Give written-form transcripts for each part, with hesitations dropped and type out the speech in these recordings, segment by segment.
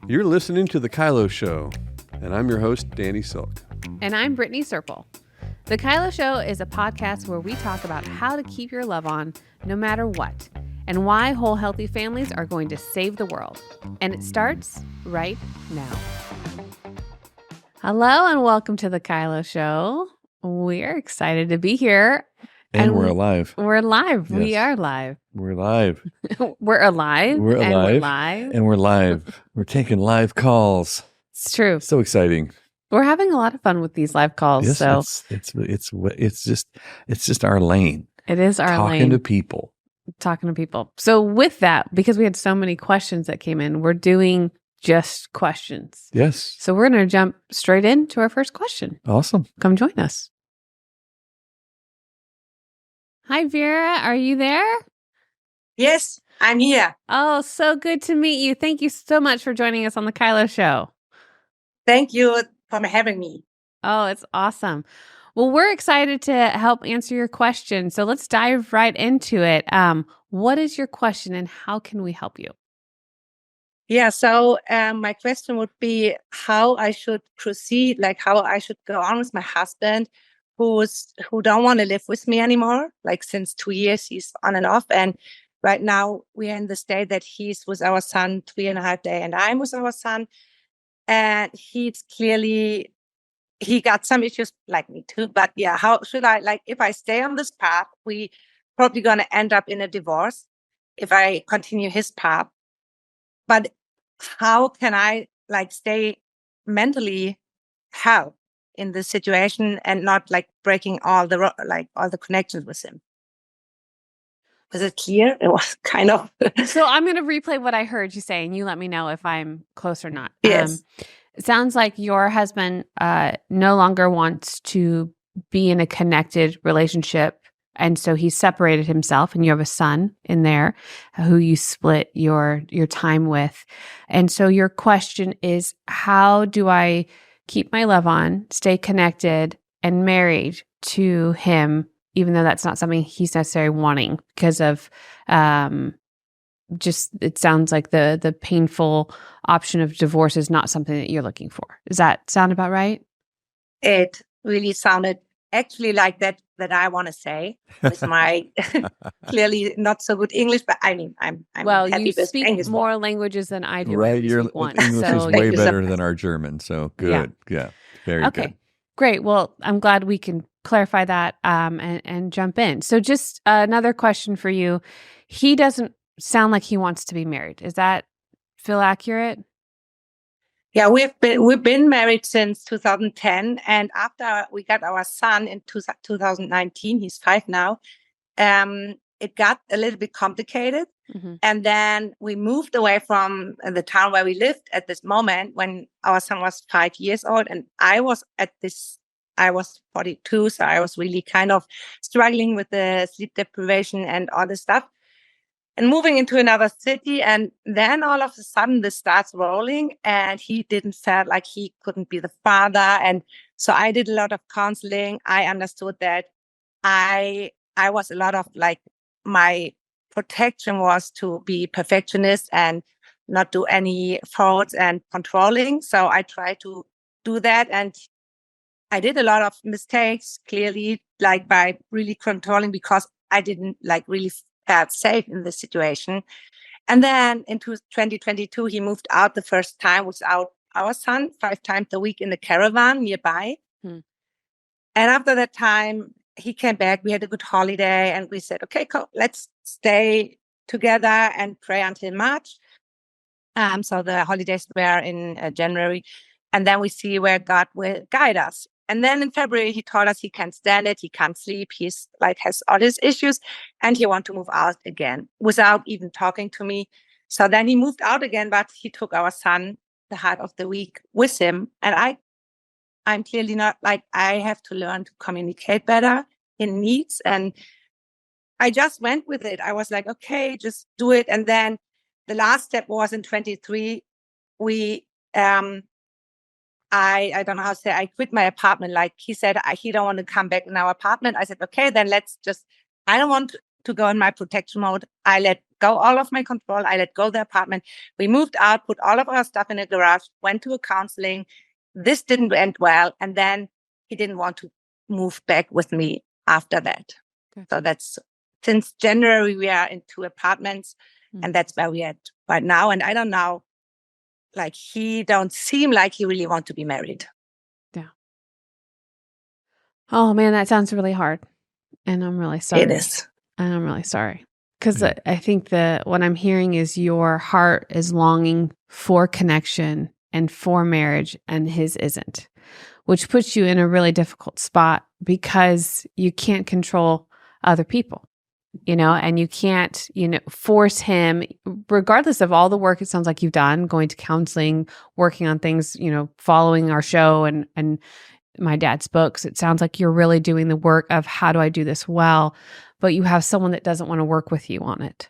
You're listening to The KYLO Show, and I'm your host, Danny Silk. And I'm Brittney Serpell. The KYLO Show is a podcast where we talk about how to keep your love on no matter what, and why whole healthy families are going to save the world. And it starts right now. Hello and welcome to The KYLO Show. We're excited to be here. And we're alive. We're live. Yes. We are live. We're live. We're alive. We're and alive. we're live. And we're live. We're taking live calls. It's true. So exciting. We're having a lot of fun with these live calls. Yes, so it's just our lane. it is our Talking lane. to people. Talking to people. So with that, because we had so many questions that came in, we're doing just questions. Yes. So we're going to jump straight into our first question. Awesome. Come join us. Hi, Vera. Are you there? Yes, I'm here. Oh, so good to meet you. Thank you so much for joining us on the KYLO Show. Thank you for having me. Oh, it's awesome. Well, we're excited to help answer your question. So let's dive right into it. What is your question and how can we help you? Yeah, so my question would be how I should proceed, like how I should go on with my husband who don't want to live with me anymore. Like since 2 years, he's on and off. And right now we are in the state that he's with our son 3.5 days and I'm with our son. And he got some issues like me too. But yeah, how should I, like, if I stay on this path, we probably going to end up in a divorce if I continue his path. But how can I like stay mentally healthy in this situation and not like breaking all the connections with him? Was it clear? It was kind of. So I'm going to replay what I heard you say, and you let me know if I'm close or not. Yes. It sounds like your husband no longer wants to be in a connected relationship, and so he separated himself, and you have a son in there who you split your time with. And so your question is, how do I keep my love on, stay connected, and married to him, even though that's not something he's necessarily wanting because of just, it sounds like the painful option of divorce is not something that you're looking for. Does that sound about right? It really sounded actually like that I want to say with my clearly not so good English, but I mean, I'm well, happy you with speak English. more languages than I do. Right. I Your speak one, English so is way Thank you so better much. than our German. So good. Yeah. Very okay. good. Great. Well, I'm glad we can clarify that and jump in. So just another question for you. He doesn't sound like he wants to be married. Does that feel accurate? Yeah, we've been married since 2010, and after we got our son in 2019, he's 5 now. It got a little bit complicated, and then we moved away from the town where we lived at this moment when our son was 5 years old, and I was 42, so I was really kind of struggling with the sleep deprivation and all this stuff. And moving into another city, and then all of a sudden this starts rolling, and he didn't feel like he couldn't be the father. And so I did a lot of counseling. I understood that I was a lot of like, my protection was to be perfectionist and not do any faults and controlling. So I tried to do that, and I did a lot of mistakes, clearly, like by really controlling because I didn't like really felt safe in this situation. And then in 2022, he moved out the first time without our son 5 times a week in the caravan nearby. And after that time, he came back. We had a good holiday and we said, okay, cool, let's stay together and pray until March. So the holidays were in January. And then we see where God will guide us. And then in February, he told us he can't stand it. He can't sleep. He's like, has all his issues and he wants to move out again without even talking to me. So then he moved out again, but he took our son the half of the week with him. And I'm clearly not like, I have to learn to communicate better in needs. And I just went with it. I was like, okay, just do it. And then the last step was in 23. We, I don't know how to say, I quit my apartment. Like he said, he don't want to come back in our apartment. I said, okay, then let's just, I don't want to go in my protection mode. I let go all of my control. I let go the apartment. We moved out, put all of our stuff in a garage, went to a counseling. This didn't end well. And then he didn't want to move back with me after that. Gotcha. So that's since January, we are in 2 apartments, and that's where we are at right now. And I don't know, like, he don't seem like he really want to be married. Yeah. Oh man, that sounds really hard. And I'm really sorry. It is. I'm really sorry. Because I think what I'm hearing is your heart is longing for connection and for marriage, and his isn't, which puts you in a really difficult spot because you can't control other people, and you can't, force him, regardless of all the work it sounds like you've done, going to counseling, working on things, following our show and my dad's books. It sounds like you're really doing the work of how do I do this well, but you have someone that doesn't want to work with you on it.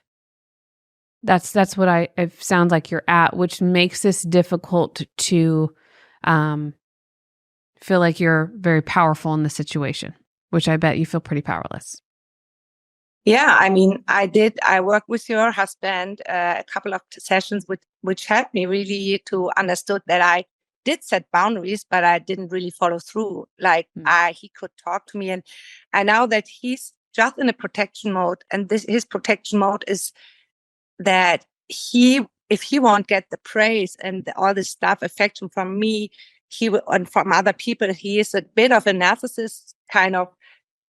That's what it sounds like you're at, which makes this difficult to feel like you're very powerful in the situation, which I bet you feel pretty powerless. Yeah, I mean, I worked with your husband a couple of sessions, which helped me really to understood that I did set boundaries, but I didn't really follow through. Like he could talk to me, and I know that he's just in a protection mode, and his protection mode is that if he won't get the praise and all this stuff, affection from me, and from other people, he is a bit of a narcissist kind of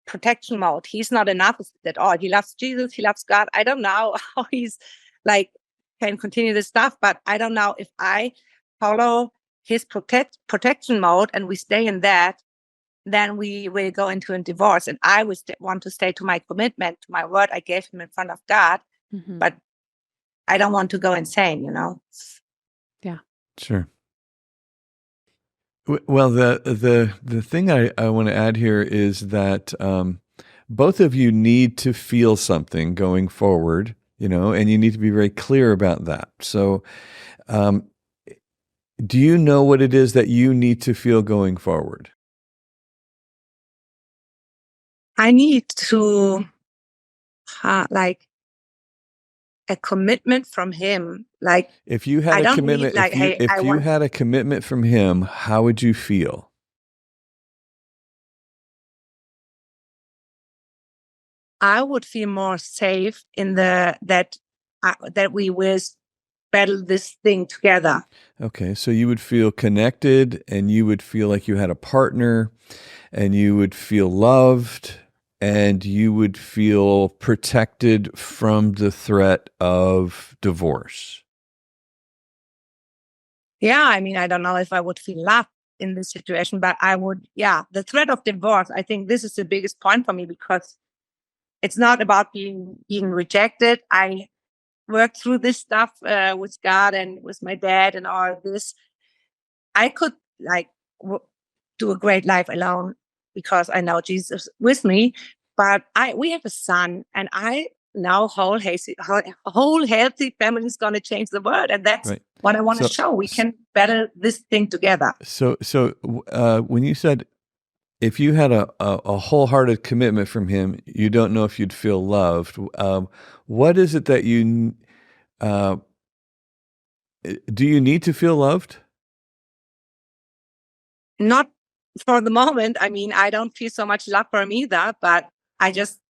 protection mode. He's not a narcissist at all. He loves Jesus. He loves God. I don't know how he's like can continue this stuff, but I don't know if I follow his protection mode and we stay in that, then we will go into a divorce. And I would want to stay to my commitment, to my word I gave him in front of God, but I don't want to go insane, Yeah. Sure. Well, the thing I want to add here is that both of you need to feel something going forward, and you need to be very clear about that. So, do you know what it is that you need to feel going forward? I need to like a commitment from him. Like, if you had a commitment, if you had a commitment from him, how would you feel? I would feel more safe in that we will battle this thing together. Okay, so you would feel connected, and you would feel like you had a partner, and you would feel loved, and you would feel protected from the threat of divorce. Yeah, I mean, I don't know if I would feel loved in this situation, but I would, the threat of divorce, I think this is the biggest point for me, because it's not about being rejected. I worked through this stuff with God and with my dad and all this. I could do a great life alone because I know Jesus with me. But we have a son, and I know whole healthy family is going to change the world, and that's right. What I want to show. We can battle this thing together. So when you said if you had a wholehearted commitment from him, you don't know if you'd feel loved. What is it that you do? You need to feel loved? Not for the moment. I mean, I don't feel so much love for him either, but I just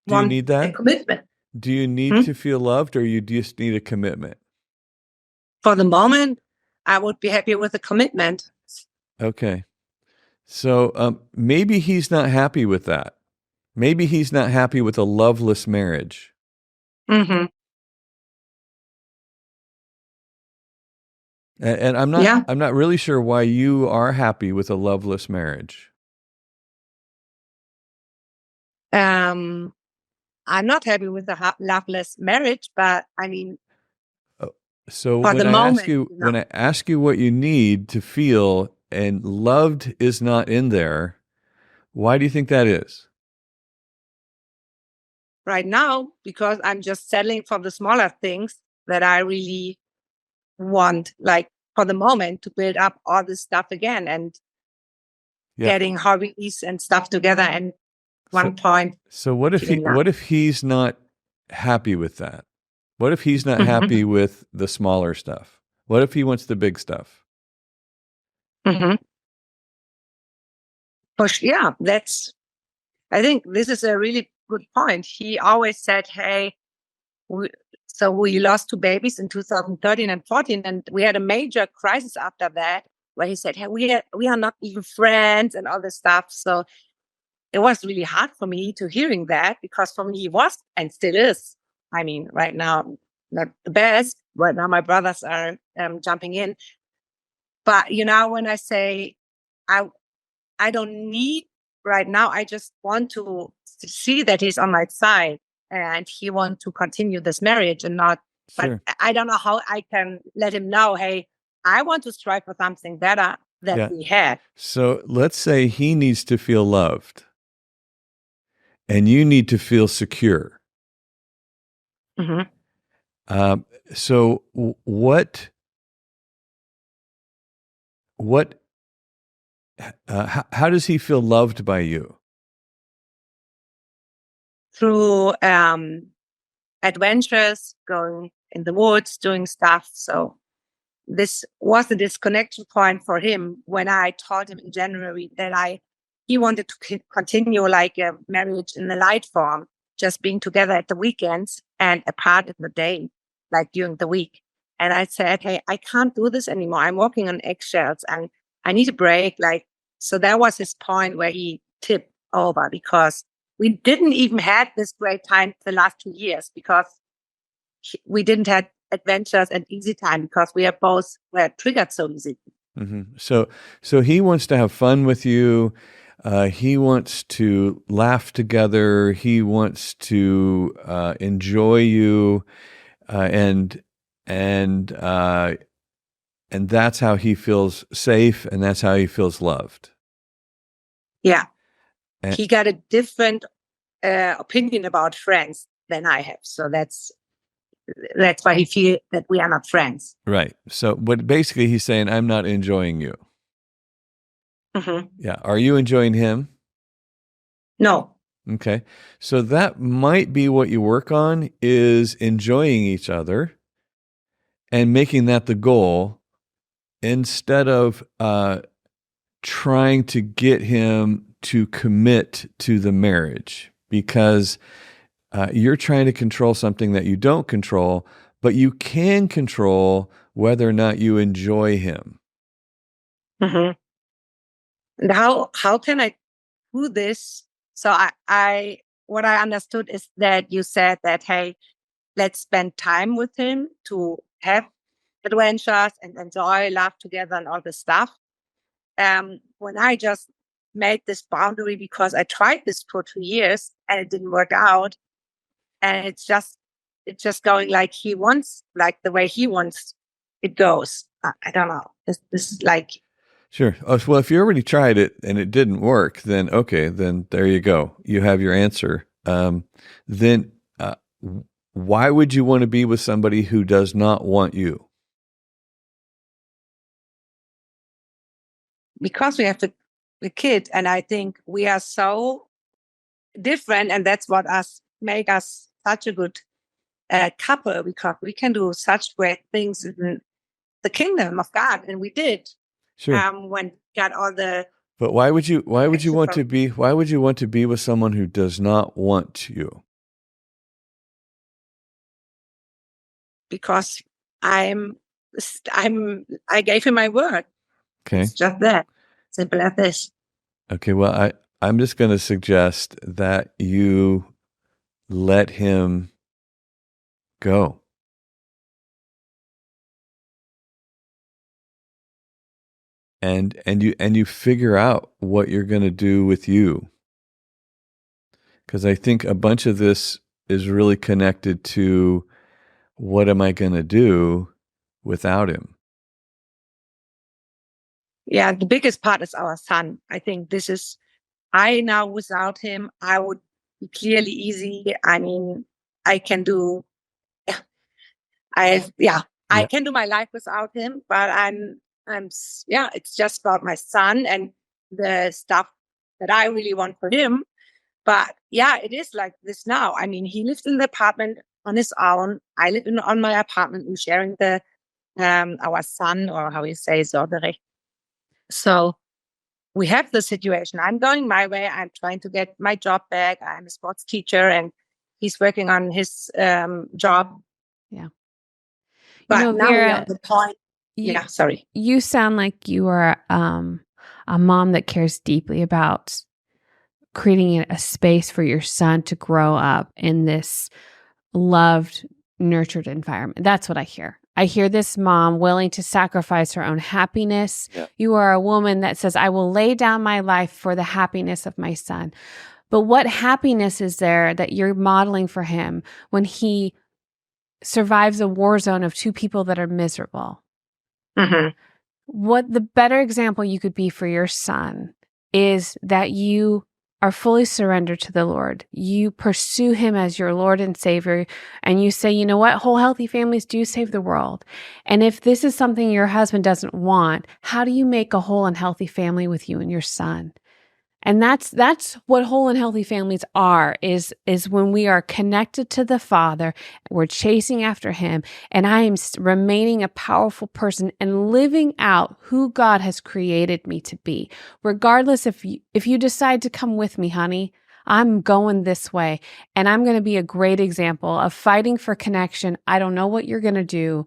want need that? A commitment. Do you need to feel loved, or you just need a commitment? For the moment, I would be happy with a commitment. Okay. So maybe he's not happy with that. Maybe he's not happy with a loveless marriage. Mm-hmm. And I'm not really sure why you are happy with a loveless marriage. I'm not happy with a loveless marriage, but I mean, so when I ask you what you need to feel, and loved is not in there, why do you think that is? Right now, because I'm just settling for the smaller things that I really want, like for the moment, to build up all this stuff again and getting hobbies and stuff together. And one point. So what if he's not happy with that? What if he's not happy with the smaller stuff? What if he wants the big stuff? Mm-hmm. Yeah, I think this is a really good point. He always said, hey, so we lost 2 babies in 2013 and 14, and we had a major crisis after that, where he said, hey, we are not even friends and all this stuff. So it was really hard for me to hearing that, because for me he was and still is. I mean, right now, not the best. Right now my brothers are jumping in. But, when I say I don't need right now, I just want to see that he's on my side and he wants to continue this marriage and not, Sure. but I don't know how I can let him know, hey, I want to strive for something better that we had. So let's say he needs to feel loved and you need to feel secure. Mm-hmm. So what, how does he feel loved by you? Through adventures, going in the woods, doing stuff. So this was a disconnection point for him when I told him in January that he wanted to continue like a marriage in the light form, just being together at the weekends and apart in the day, like during the week. And I said, hey, I can't do this anymore. I'm walking on eggshells and I need a break. So that was his point where he tipped over, because we didn't even have this great time the last 2 years, because we didn't have adventures and easy time, because we were triggered so easy. Mm-hmm. So he wants to have fun with you. He wants to laugh together. He wants to enjoy you, and that's how he feels safe, and that's how he feels loved. Yeah, he got a different opinion about friends than I have. So that's why he feels that we are not friends. Right. So, but basically he's saying, I'm not enjoying you. Mm-hmm. Yeah. Are you enjoying him? No. Okay. So that might be what you work on, is enjoying each other and making that the goal, instead of trying to get him to commit to the marriage, because you're trying to control something that you don't control, but you can control whether or not you enjoy him. Mm-hmm. And how can I do this? So what I understood is that you said that, hey, let's spend time with him to have adventures and enjoy, laugh together and all this stuff. When I just made this boundary, because I tried this for 2 years and it didn't work out, and it's just going like he wants, like the way he wants it goes. I don't know. This is like. Sure. Well, if you already tried it and it didn't work, then okay, then there you go. You have your answer. Then why would you want to be with somebody who does not want you? Because we have the kid, and I think we are so different, and that's what make us such a good couple, because we can do such great things in the kingdom of God, and we did. Sure. When got all the. But why would you want to be with someone who does not want you? Because I gave him my word. Okay. It's just that. Simple as this. Okay, well, I'm just going to suggest that you let him go. And you figure out what you're going to do with you. Because I think a bunch of this is really connected to, what am I going to do without him? Yeah, the biggest part is our son. I think I now without him, I would be clearly easy. I mean, I can do, I can do my life without him, but it's just about my son and the stuff that I really want for him. But yeah, it is like this now. I mean, he lives in the apartment on his own. I live on my apartment. We're sharing the our son, or how you say, Sorgerecht. So we have the situation. I'm going my way. I'm trying to get my job back. I'm a sports teacher, and he's working on his job. Yeah. But now we're Vera, at the point. Sorry. You sound like you are a mom that cares deeply about creating a space for your son to grow up in this loved, nurtured environment. That's what I hear. I hear this mom willing to sacrifice her own happiness. Yeah. You are a woman that says, I will lay down my life for the happiness of my son. But what happiness is there that you're modeling for him when he survives a war zone of two people that are miserable? Mm-hmm. What the better example you could be for your son is that you are fully surrendered to the Lord. You pursue him as your Lord and Savior, and you say, you know what? Whole healthy families do save the world. And if this is something your husband doesn't want, how do you make a whole and healthy family with you and your son? And that's what whole and healthy families are, is when we are connected to the Father, we're chasing after him, and I am remaining a powerful person and living out who God has created me to be. Regardless if you decide to come with me, honey, I'm going this way, and I'm going to be a great example of fighting for connection. I don't know what you're going to do.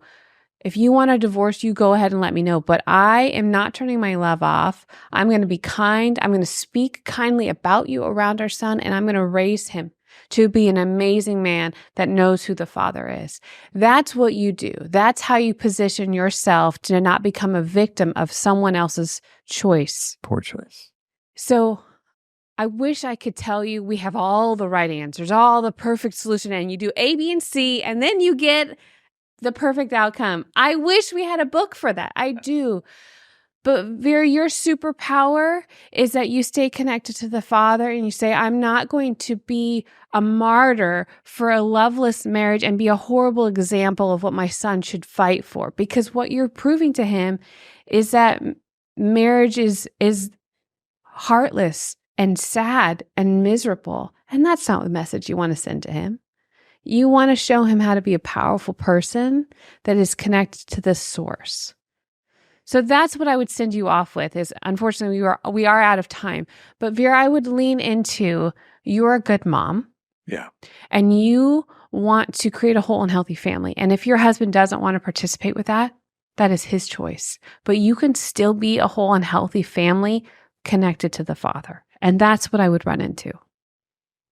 If you want a divorce, you go ahead and let me know. But I am not turning my love off. I'm going to be kind. I'm going to speak kindly about you around our son, and I'm going to raise him to be an amazing man that knows who the Father is. That's what you do. That's how you position yourself to not become a victim of someone else's choice. Poor choice. So I wish I could tell you we have all the right answers, all the perfect solution, and you do A, B, and C, and then you get the perfect outcome. I wish we had a book for that. I do. But Vera, your superpower is that you stay connected to the Father and you say, I'm not going to be a martyr for a loveless marriage and be a horrible example of what my son should fight for. Because what you're proving to him is that marriage is heartless and sad and miserable. And that's not the message you want to send to him. You want to show him how to be a powerful person that is connected to the source. So that's what I would send you off with is, unfortunately, we are out of time. But Vera, I would lean into, you're a good mom. Yeah. And you want to create a whole and healthy family. And if your husband doesn't want to participate with that, that is his choice. But you can still be a whole and healthy family connected to the Father. And that's what I would run into.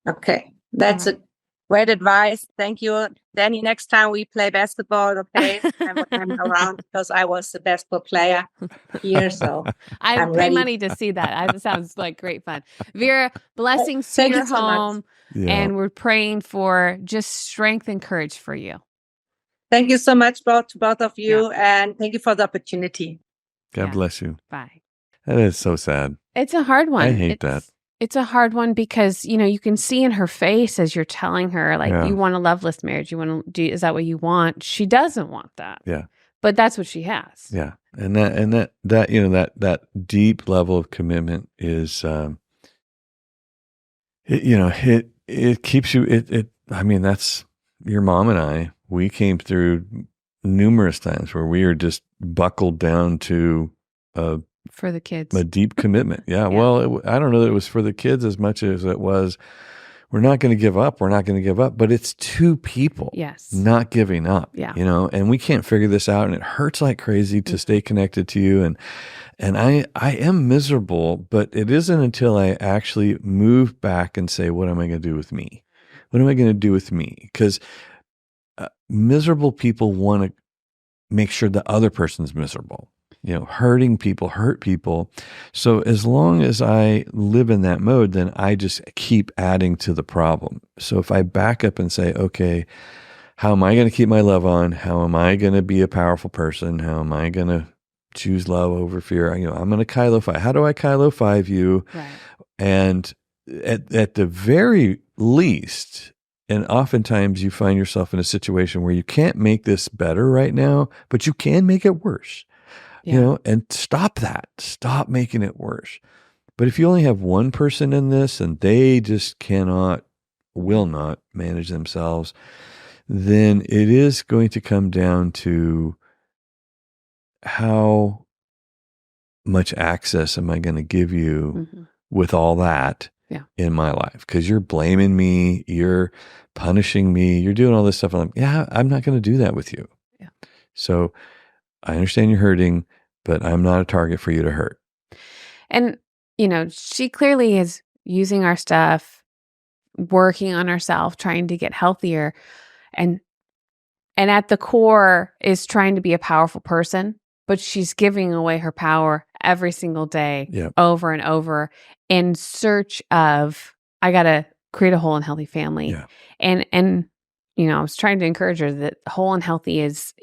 Okay. That's a great advice. Thank you, Danny. Next time we play basketball, okay? I'm around because I was the basketball player here, so I I'm pay ready. money to see that. That sounds like great fun. Vera, blessings to your home, and we're praying for just strength and courage for you. Thank you so much, to both of you, and thank you for the opportunity. God bless you. Bye. That is so sad. It's a hard one. I hate that. It's a hard one because, you can see in her face as you're telling her, you want a loveless marriage. You want to do, is that what you want? She doesn't want that. Yeah. But that's what she has. Yeah. And that deep level of commitment is, it keeps you, I mean, that's your mom and I, we came through numerous times where we are just buckled down to, for the kids. A deep commitment. Yeah. Well, I don't know that it was for the kids as much as it was, we're not going to give up. We're not going to give up. But it's two people not giving up, and we can't figure this out. And it hurts like crazy to stay connected to you. And I am miserable, but it isn't until I actually move back and say, what am I going to do with me? What am I going to do with me? Because miserable people want to make sure the other person's miserable. Hurting people hurt people. So as long as I live in that mode, then I just keep adding to the problem. So if I back up and say, okay, how am I going to keep my love on? How am I going to be a powerful person? How am I going to choose love over fear? I'm going to KYLO 5. How do I KYLO 5 you? Right. And at the very least, and oftentimes you find yourself in a situation where you can't make this better right now, but you can make it worse. And stop that. Stop making it worse. But if you only have one person in this and they just will not manage themselves, then it is going to come down to how much access am I going to give you with all that in my life? Because you're blaming me, you're punishing me, you're doing all this stuff. I'm like, yeah, I'm not going to do that with you. Yeah. So I understand you're hurting, but I'm not a target for you to hurt. And, she clearly is using our stuff, working on herself, trying to get healthier. And at the core is trying to be a powerful person, but she's giving away her power every single day over and over in search of, I got to create a whole and healthy family. Yeah. And, I was trying to encourage her that whole and healthy is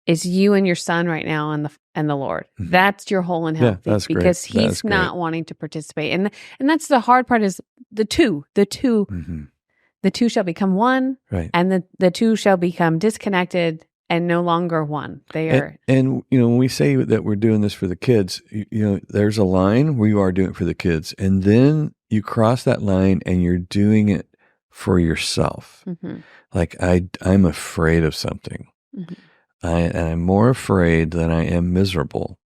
you and your son right now and the Lord. That's your whole and healthy. That's great. Because he's not wanting to participate. And that's the hard part is the two. The two shall become one, right? And the two shall become disconnected and no longer one. They are. And when we say that we're doing this for the kids, there's a line where you are doing it for the kids, and then you cross that line and you're doing it for yourself. Like I'm afraid of something. I'm more afraid than I am miserable,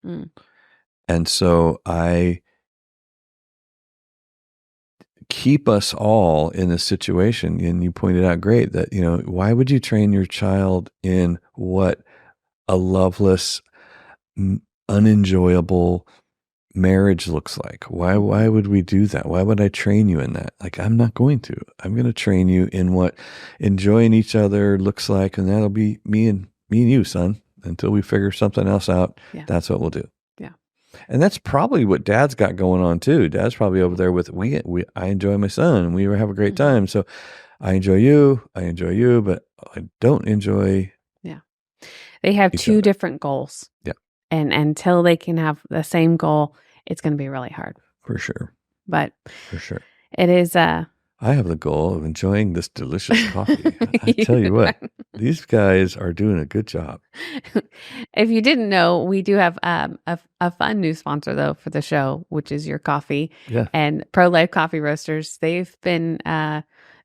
and so I keep us all in a situation. And you pointed out great that, why would you train your child in what a loveless, unenjoyable marriage looks like? Why would we do that? Why would I train you in that? Like, I'm not going to. I'm going to train you in what enjoying each other looks like. And that'll be me and you, son, until we figure something else out. Yeah. That's what we'll do. And that's probably what Dad's got going on too. Dad's probably over there with I enjoy my son and we have a great time. So I enjoy you, but I don't enjoy. Yeah. They have two different goals. Yeah. And until they can have the same goal, it's going to be really hard. For sure. But for sure. It is I have the goal of enjoying this delicious coffee. I tell you what, these guys are doing a good job. If you didn't know, we do have a fun new sponsor, though, for the show, which is your coffee. Yeah. And Pro-Life Coffee Roasters. They've been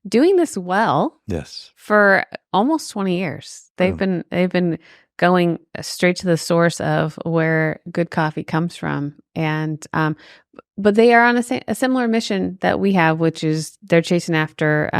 doing this well. Yes. For almost 20 years. They've been going straight to the source of where good coffee comes from. And but they are on a similar mission that we have, which is they're chasing after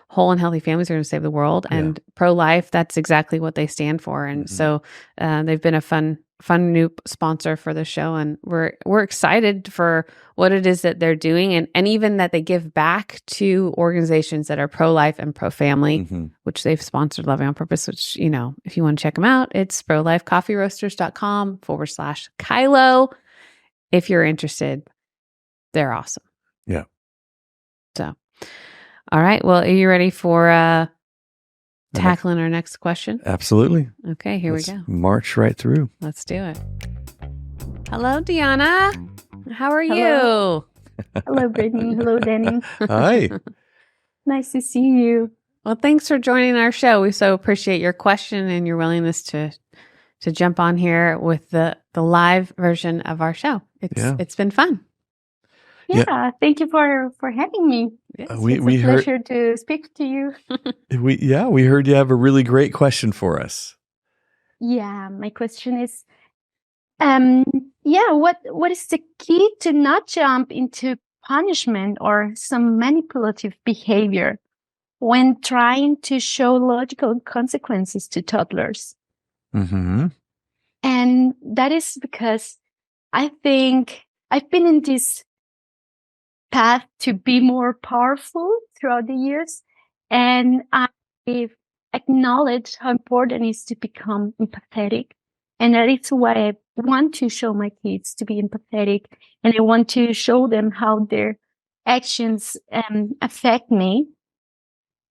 whole and healthy families are going to save the world. And pro-life, that's exactly what they stand for. And so they've been a fun new sponsor for the show. And we're excited for what it is that they're doing. And even that they give back to organizations that are pro-life and pro-family, which they've sponsored Loving on Purpose, which, if you want to check them out, it's prolifecoffeeroasters.com/KYLO. If you're interested, they're awesome. Yeah. So, all right. Well, are you ready for tackling our next question? Absolutely. Okay, Let's we go. March right through. Let's do it. Hello, Deanna. How are Hello. Hello, Brittney. Hello, Danny. Hi. Nice to see you. Well, thanks for joining our show. We so appreciate your question and your willingness to jump on here with the live version of our show. It's been fun. Yeah, thank you for having me. Yes. It's a pleasure to speak to you. We heard you have a really great question for us. Yeah, my question is, what is the key to not jump into punishment or some manipulative behavior when trying to show logical consequences to toddlers? Mm-hmm. And that is because I think I've been in this path to be more powerful throughout the years. And I've acknowledged how important it is to become empathetic. And that is why I want to show my kids to be empathetic. And I want to show them how their actions affect me.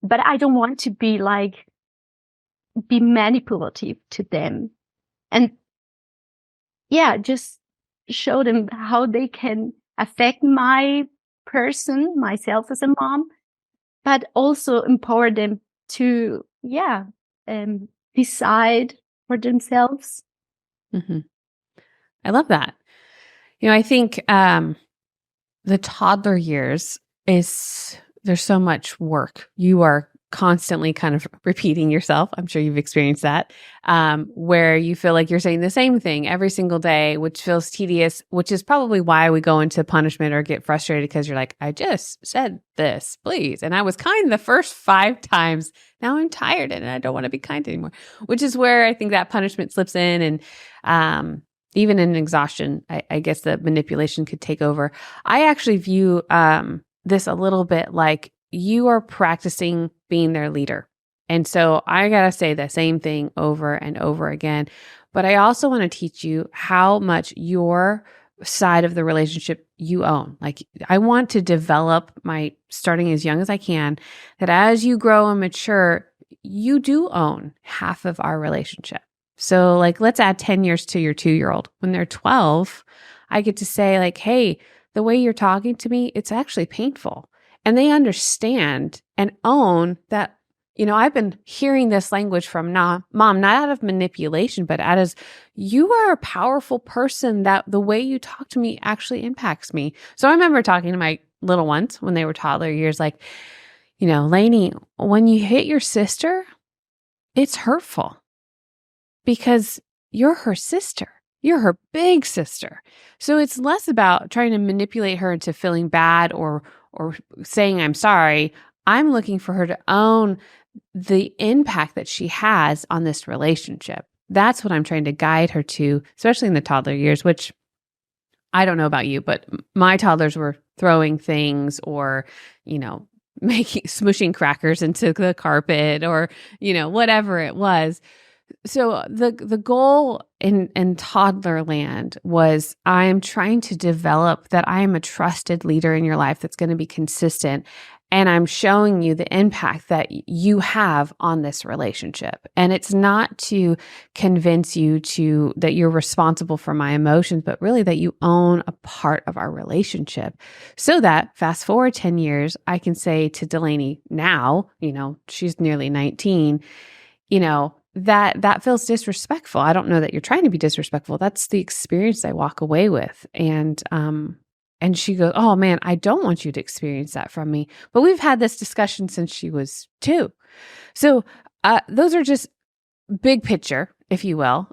But I don't want to be manipulative to them. And just show them how they can affect myself as a mom, but also empower them to, decide for themselves. Mm-hmm. I love that. I think the toddler years there's so much work. You are constantly kind of repeating yourself. I'm sure you've experienced that, where you feel like you're saying the same thing every single day, which feels tedious, which is probably why we go into punishment or get frustrated because you're like, I just said this, please. And I was kind the first 5 times. Now I'm tired and I don't want to be kind anymore, which is where I think that punishment slips in. And even in exhaustion, I guess the manipulation could take over. I actually view this a little bit like you are practicing being their leader. And so I got to say the same thing over and over again. But I also want to teach you how much your side of the relationship you own. Like I want to develop starting as young as I can, that as you grow and mature, you do own half of our relationship. So like, let's add 10 years to your 2-year-old. When they're 12, I get to say like, hey, the way you're talking to me, it's actually painful. And they understand and own that, I've been hearing this language from Mom, not out of manipulation, but as you are a powerful person that the way you talk to me actually impacts me. So I remember talking to my little ones when they were toddler years, like, Lainey, when you hit your sister, it's hurtful because you're her sister. You're her big sister. So it's less about trying to manipulate her into feeling bad or saying, I'm sorry. I'm looking for her to own the impact that she has on this relationship. That's what I'm trying to guide her to, especially in the toddler years, which I don't know about you, but my toddlers were throwing things or, smushing crackers into the carpet or, whatever it was. So the goal in toddler land was I'm trying to develop that I am a trusted leader in your life that's going to be consistent. And I'm showing you the impact that you have on this relationship. And it's not to convince you that you're responsible for my emotions, but really that you own a part of our relationship. So that fast forward 10 years, I can say to Delaney now, she's nearly 19, that feels disrespectful. I don't know that you're trying to be disrespectful. That's the experience I walk away with. And she goes, oh man, I don't want you to experience that from me. But we've had this discussion since she was 2. So those are just big picture, if you will.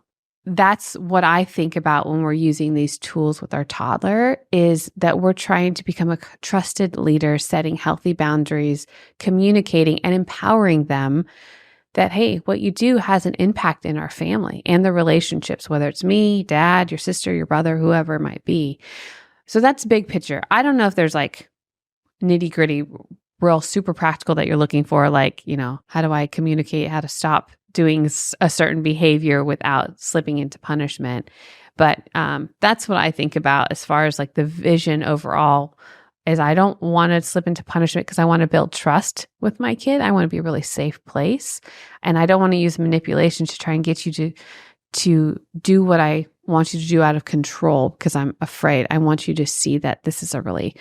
That's what I think about when we're using these tools with our toddler, is that we're trying to become a trusted leader, setting healthy boundaries, communicating and empowering them that, hey, what you do has an impact in our family and the relationships, whether it's me, dad, your sister, your brother, whoever it might be. So that's big picture. I don't know if there's like nitty gritty, real super practical that you're looking for. Like, how do I communicate how to stop doing a certain behavior without slipping into punishment? But that's what I think about as far as like the vision overall is I don't want to slip into punishment because I want to build trust with my kid. I want to be a really safe place. And I don't want to use manipulation to try and get you to do what I want you to do out of control because I'm afraid. I want you to see that this is a really,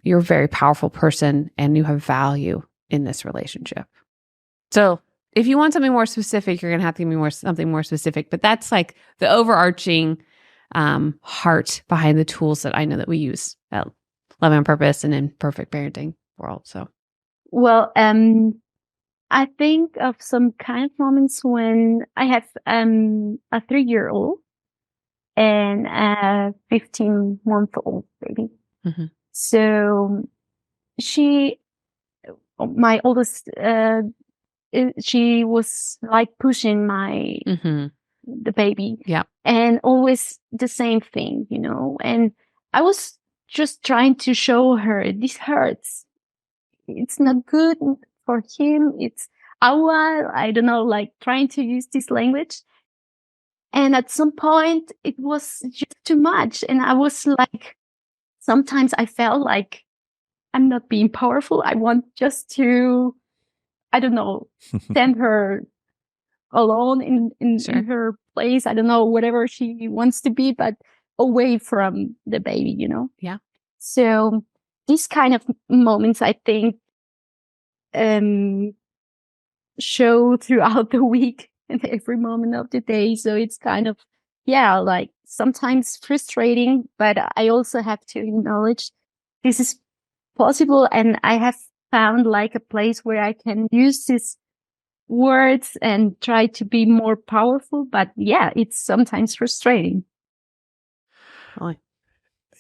you're a very powerful person and you have value in this relationship. So if you want something more specific, you're going to have to give me something more specific. But that's like the overarching heart behind the tools that I know that we use at Love on Purpose and in Perfect Parenting world. So, well, I think of some kind of moments when I have a 3-year-old and a 15-month-old baby. Mm-hmm. So my oldest, she was like pushing the baby. Yeah. And always the same thing, and I was just trying to show her this hurts. It's not good for him. It's awa. I don't know, like trying to use this language. And at some point it was just too much. And I was like, sometimes I felt like I'm not being powerful. I want just to, I don't know, send her alone in her place. I don't know, whatever she wants to be, but away from the baby, Yeah. So these kind of moments, I think, show throughout the week and every moment of the day. So it's kind of, like sometimes frustrating, but I also have to acknowledge this is possible. And I have found like a place where I can use these words and try to be more powerful. But yeah, it's sometimes frustrating. Really.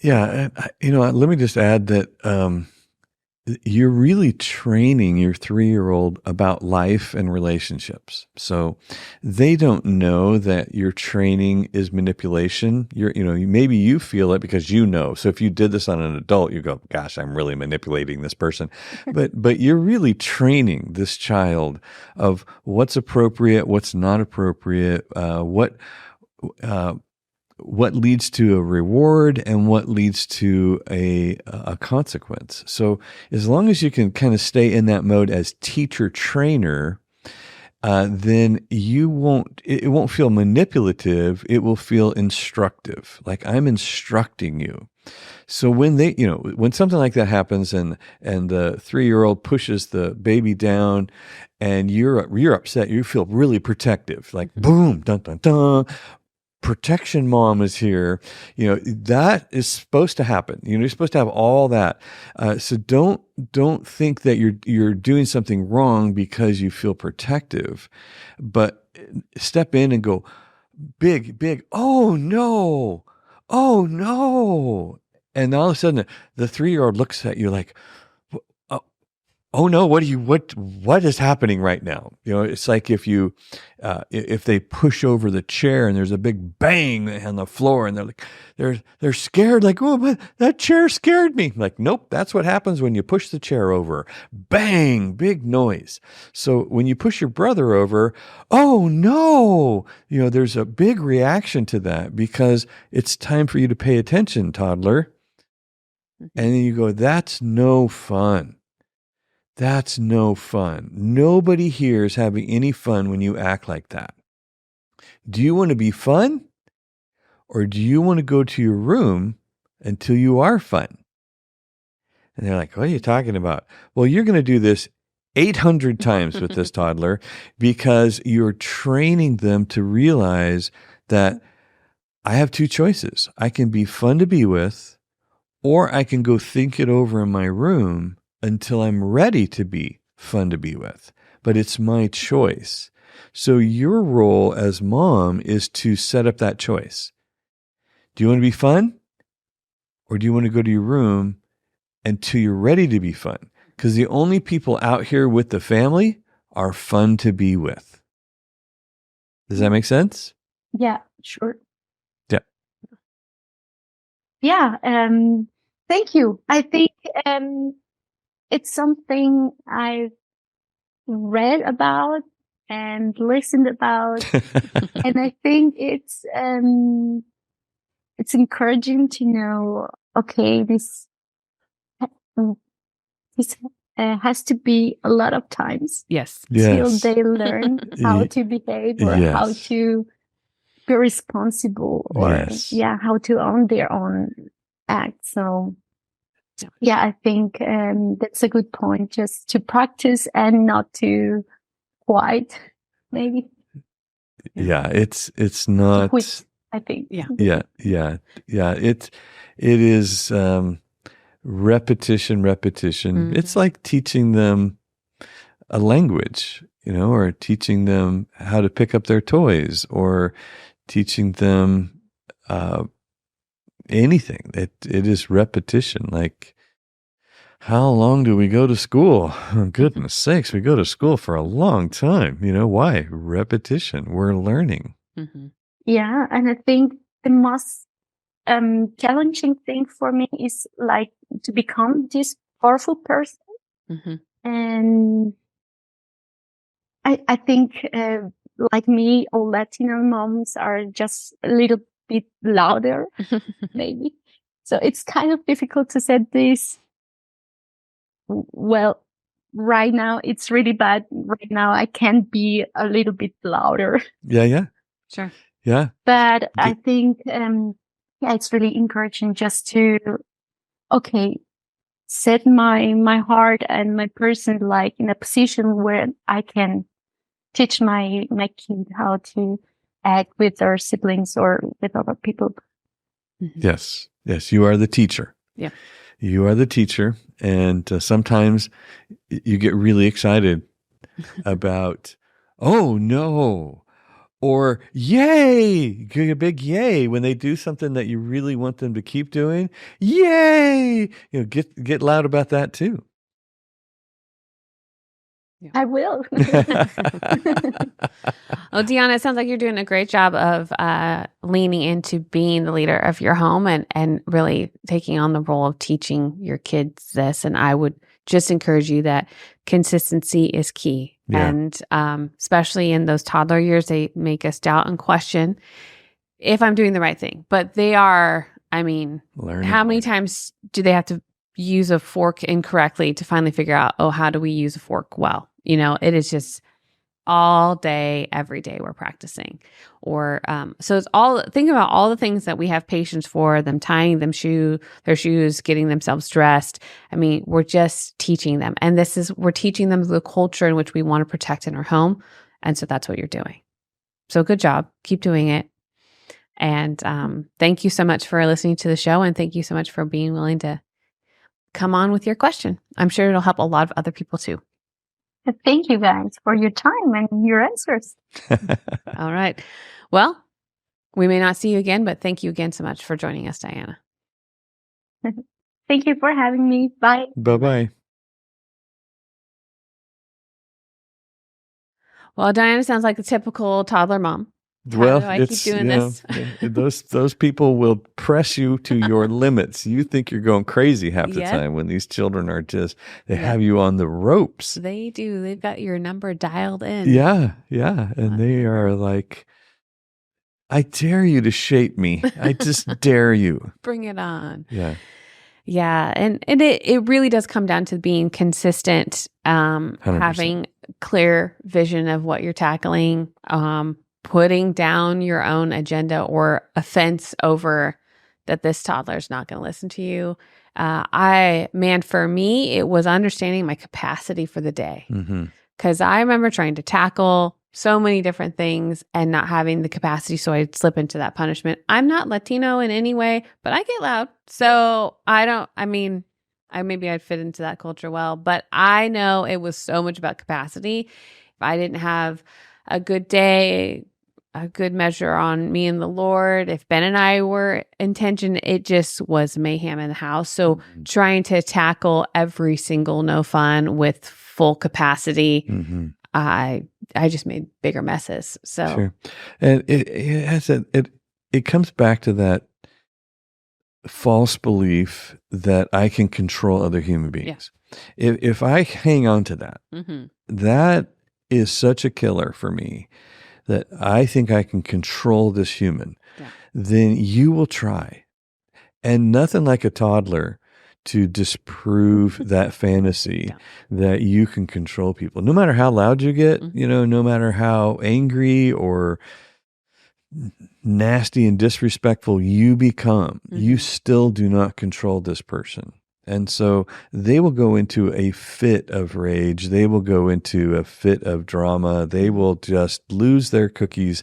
Yeah, and let me just add that you're really training your 3-year-old about life and relationships. So they don't know that your training is manipulation. Maybe you feel it because you know. So if you did this on an adult, you go, "Gosh, I'm really manipulating this person." But you're really training this child of what's appropriate, what's not appropriate, what leads to a reward and what leads to a consequence. So as long as you can kind of stay in that mode as teacher trainer, then it won't feel manipulative. It will feel instructive. Like I'm instructing you. So when something like that happens and the 3-year-old pushes the baby down and you're upset, you feel really protective, like boom, dun, dun, dun. Protection mom is here. That is supposed to happen. You're supposed to have all that. So don't think that you're doing something wrong because you feel protective, but step in and go big. Oh no. And all of a sudden the 3-year-old looks at you like, oh no, what is happening right now? It's like if they push over the chair and there's a big bang on the floor and they're scared, like, "Oh, but that chair scared me." Like, nope, that's what happens when you push the chair over. Bang, big noise. So when you push your brother over, oh no, there's a big reaction to that because it's time for you to pay attention, toddler. And then you go, "That's no fun. That's no fun. Nobody here is having any fun when you act like that. Do you want to be fun? Or do you want to go to your room until you are fun?" And they're like, "What are you talking about?" Well, you're going to do this 800 times with this toddler because you're training them to realize that I have two choices. I can be fun to be with, or I can go think it over in my room until I'm ready to be fun to be with. But it's my choice. So your role as mom is to set up that choice. Do you want to be fun? Or do you want to go to your room until you're ready to be fun? Because the only people out here with the family are fun to be with. Does that make sense? Yeah, sure. Yeah. Yeah. Thank you. I think, it's something I've read about and listened about. And I think it's encouraging to know, okay, this has to be a lot of times. Yes. Till they learn how to behave or how to be responsible or how to own their own act. So yeah, I think that's a good point, just to practice and not to quite, maybe. Yeah, it's not quit, I think. Yeah. It is repetition. Mm-hmm. It's like teaching them a language, or teaching them how to pick up their toys, or teaching them anything. It is repetition. Like, how long do we go to school? Oh, goodness sakes, we go to school for a long time. Why? Repetition. We're learning. Mm-hmm. Yeah, and I think the most challenging thing for me is like to become this powerful person. Mm-hmm. And I think like me, all Latino moms are just a little bit louder, maybe. So it's kind of difficult to set this. Well, right now it's really bad. Right now I can be a little bit louder. Yeah. Sure. Yeah. But I think, it's really encouraging just to, set my heart and my person like in a position where I can teach my kid how to act with their siblings or with other people. Yes, you are the teacher. Yeah. You are the teacher, and sometimes you get really excited about, oh no, or yay, get a big yay when they do something that you really want them to keep doing. Yay! Get loud about that too. I will. Well, Deanna, it sounds like you're doing a great job of leaning into being the leader of your home and really taking on the role of teaching your kids this. And I would just encourage you that consistency is key. Yeah. And especially in those toddler years, they make us doubt and question if I'm doing the right thing. But they are, learning. How many times do they have to use a fork incorrectly to finally figure out, oh, how do we use a fork well? It is just all day, every day we're practicing. Or so it's think about all the things that we have patience for, them tying their shoes, getting themselves dressed. We're just teaching them. And we're teaching them the culture in which we want to protect in our home. And so that's what you're doing. So good job. Keep doing it. And thank you so much for listening to the show. And thank you so much for being willing to come on with your question. I'm sure it'll help a lot of other people too. Thank you guys for your time and your answers. All right. Well, we may not see you again, but thank you again so much for joining us, Diana. Thank you for having me. Bye. Bye-bye. Well, Diana sounds like a typical toddler mom. How do I keep doing this? Those people will press you to your limits. You think you're going crazy half the time when these children are they have you on the ropes. They do. They've got your number dialed in. Yeah. And they are like, I dare you to shape me. I just dare you. Bring it on. Yeah. Yeah. And it really does come down to being consistent, 100%. having clear vision of what you're tackling, putting down your own agenda or offense over that this toddler is not going to listen to you. For me, it was understanding my capacity for the day. Because I remember trying to tackle so many different things and not having the capacity, so I'd slip into that punishment. I'm not Latino in any way, but I get loud. So maybe I'd fit into that culture well, but I know it was so much about capacity. If I didn't have a good day, a good measure on me and the Lord, if Ben and I were in tension, it just was mayhem in the house. So trying to tackle every single no fun with full capacity, I just made bigger messes. So sure. And it comes back to that false belief that I can control other human beings. Yeah. If I hang on to that, that is such a killer for me, that I think I can control this human, then you will try. And nothing like a toddler to disprove that fantasy that you can control people. No matter how loud you get, no matter how angry or nasty and disrespectful you become, you still do not control this person. And so they will go into a fit of rage. They will go into a fit of drama. They will just lose their cookies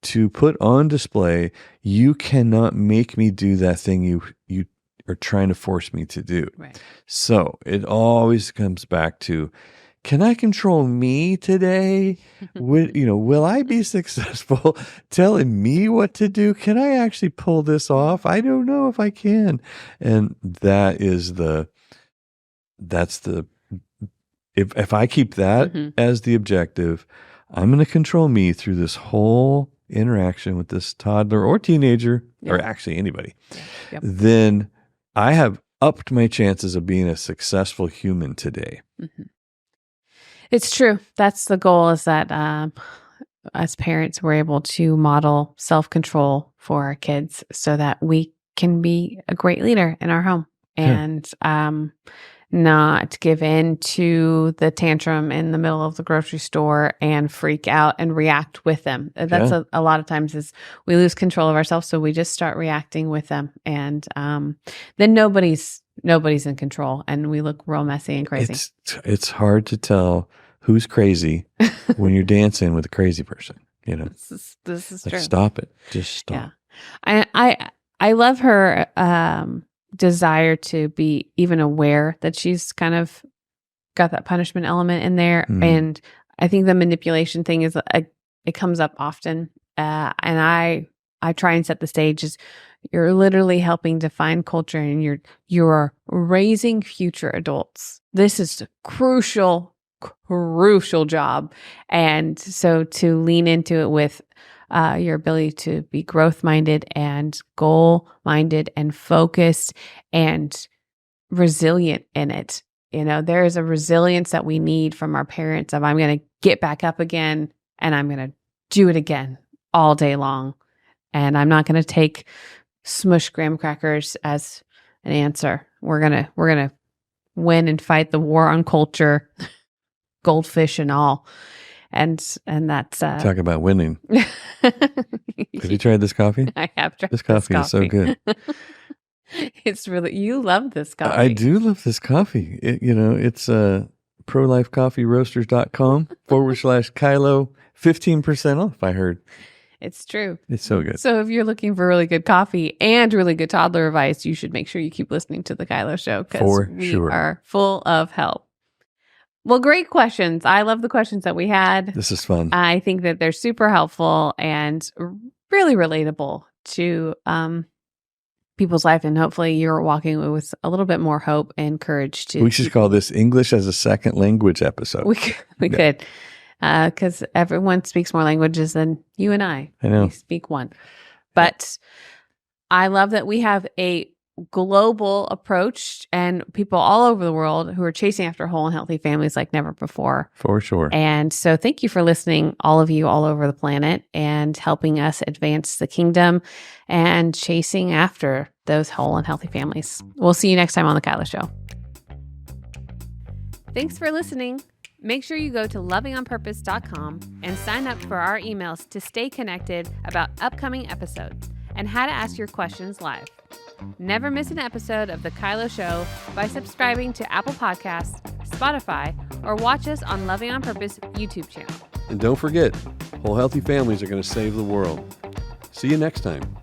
to put on display, you cannot make me do that thing you are trying to force me to do. Right. So it always comes back to, can I control me today? Will I be successful telling me what to do? Can I actually pull this off? I don't know if I can. And if I keep that as the objective, I'm going to control me through this whole interaction with this toddler or teenager, or actually anybody. Yep. Then I have upped my chances of being a successful human today. It's true. That's the goal, is that as parents, we're able to model self-control for our kids so that we can be a great leader in our home and not give in to the tantrum in the middle of the grocery store and freak out and react with them. That's a lot of times is we lose control of ourselves. So we just start reacting with them. And then nobody's in control and we look real messy and crazy. It's hard to tell who's crazy when you're dancing with a crazy person. This is true. Stop it. Just stop. Yeah. I love her desire to be even aware that she's kind of got that punishment element in there. And I think the manipulation thing is it comes up often. And I try and set the stage as you're literally helping define culture, and you're raising future adults. This is a crucial job. And so to lean into it with your ability to be growth-minded and goal-minded and focused and resilient in it. There is a resilience that we need from our parents of, I'm going to get back up again and I'm going to do it again all day long. And I'm not going to take smush graham crackers as an answer. We're going to win and fight the war on culture, goldfish and all. And that's talk about winning. Have you tried this coffee? I have tried this coffee. Is so good. It's really, you love this coffee. I do love this coffee. It's prolifecoffeeroasters.com/KYLO, 15% off, I heard. It's true. It's so good. So if you're looking for really good coffee and really good toddler advice, you should make sure you keep listening to the KYLO Show, because we are full of help. Well, great questions. I love the questions that we had. This is fun. I think that they're super helpful and really relatable to people's life. And hopefully you're walking with a little bit more hope and courage to. We should call this English as a Second Language episode. We could. Because everyone speaks more languages than you and I. I know. We speak one. But I love that we have a global approach and people all over the world who are chasing after whole and healthy families like never before. For sure. And so thank you for listening, all of you all over the planet, and helping us advance the kingdom and chasing after those whole and healthy families. We'll see you next time on The KYLO Show. Thanks for listening. Make sure you go to lovingonpurpose.com and sign up for our emails to stay connected about upcoming episodes and how to ask your questions live. Never miss an episode of The KYLO Show by subscribing to Apple Podcasts, Spotify, or watch us on Loving on Purpose YouTube channel. And don't forget, whole healthy families are going to save the world. See you next time.